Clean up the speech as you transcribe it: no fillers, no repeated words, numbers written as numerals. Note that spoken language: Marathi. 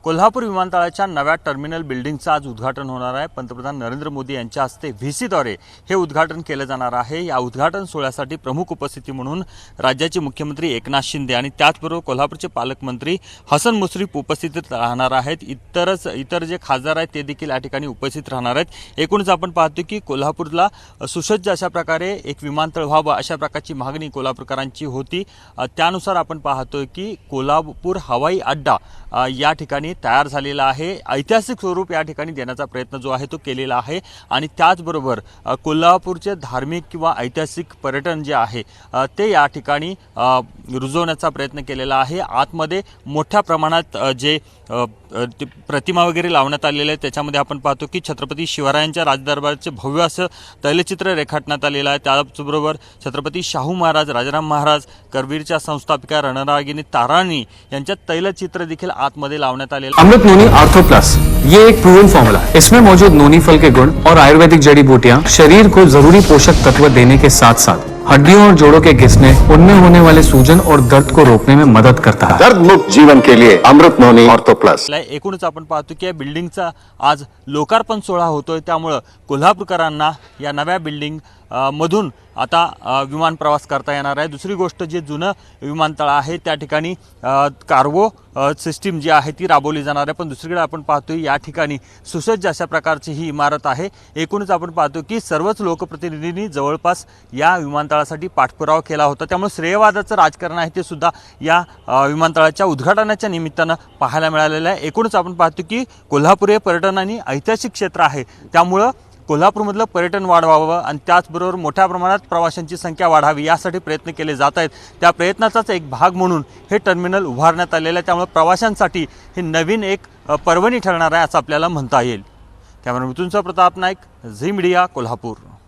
कोल्हापूर विमानतळाच्या नव्या टर्मिनल बिल्डिंगचं आज उद्घाटन होणार आहे। पंतप्रधान नरेंद्र मोदी यांच्या हस्ते व्हीसीद्वारे हे उद्घाटन केले जाणार आहे। या उद्घाटन सोहळ्यासाठी प्रमुख उपस्थिती म्हणून राज्याचे मुख्यमंत्री एकनाथ शिंदे आणि त्याचबरोबर कोल्हापूरचे पालकमंत्री हसन मुश्रीफ उपस्थित राहणार आहेत। इतर जे खासदार आहेत ते देखील या ठिकाणी उपस्थित राहणार आहेत। एकूणच आपण पाहतो की कोल्हापूरला सुसज्ज अशा प्रकारे एक विमानतळ व्हावं अशा प्रकारची मागणी कोल्हापूरकरांची होती। त्यानुसार आपण पाहतोय की कोल्हापूर हवाई अड्डा या ठिकाणी तयार झालेला आहे। ऐतिहासिक स्वरूप या ठिकाणी देण्याचा प्रयत्न जो आहे तो केलेला आहे आणि त्याचबरोबर कोल्हापूरचे धार्मिक किंवा ऐतिहासिक पर्यटन जे आहे ते या ठिकाणी रुजवण्याचा प्रयत्न केलेला आहे। आतमध्ये मोठ्या प्रमाणात जे प्रतिमा वगैरे लावण्यात आलेले आहे त्याच्यामध्ये आपण पाहतो की छत्रपती शिवरायांच्या राजदरबाराचे भव्य असं तैलचित्र रेखाटण्यात आलेलं आहे। त्याचबरोबर छत्रपती शाहू महाराज, राजाराम महाराज, करवीरच्या संस्थापिका रणरागिनी ताराणी यांच्या तैलचित्र देखील आतमध्ये लावण्यात आलेलं। अमृत नोनी ऑर्थो प्लस ये एक प्रूवन फॉर्मूला है। इसमें मौजूद नोनी फल के गुण और आयुर्वेदिक जड़ी बूटियां शरीर को जरूरी पोषक तत्व देने के साथ साथ हड्डियों और जोड़ों के घिसने, उनमें होने वाले सूजन और दर्द को रोकने में मदद करता है। दर्द मुक्त जीवन के लिए अमृत नोनी ऑर्थो प्लस। एकूणच आपण पाहतो की या बिल्डिंगचा आज लोकार्पण सोहळा होतोय, त्यामुळे कोल्हापूरकरांना या नव्या बिल्डिंग मधून आता विमान प्रवास करता येणार आहे। दुसरी गोष्ट जे जुनं विमानतळ आहे त्या ठिकाणी कार्गो सिस्टीम जी आहे ती राबवली जाणार आहे, पण दुसरीकडे आपण पाहतोय या ठिकाणी सुसज्ज अशा प्रकारची ही इमारत आहे। एकूणच आपण पाहतो की सर्वच लोकप्रतिनिधींनी जवळपास या विमानतळासाठी पाठपुरावा केला होता, त्यामुळे श्रेयवादाचं राजकारण आहे ते सुद्धा या विमानतळाच्या उद्घाटनाच्या निमित्तानं पाहायला मिळालेलं आहे। एकूणच आपण पाहतो की कोल्हापूर हे पर्यटन आणि ऐतिहासिक क्षेत्र आहे, त्यामुळे कोल्हापूरमधलं पर्यटन वाढवावं आणि त्याचबरोबर मोठ्या प्रमाणात प्रवाशांची संख्या वाढावी यासाठी प्रयत्न केले जात आहेत। त्या प्रयत्नाचाच एक भाग म्हणून हे टर्मिनल उभारण्यात आलेलं आहे, त्यामुळे प्रवाशांसाठी हे नवीन एक पर्वणी ठरणार आहे असं आपल्याला म्हणता येईल। कॅमेरामॅन मिथुन प्रताप नाईक, झी मीडिया, कोल्हापूर।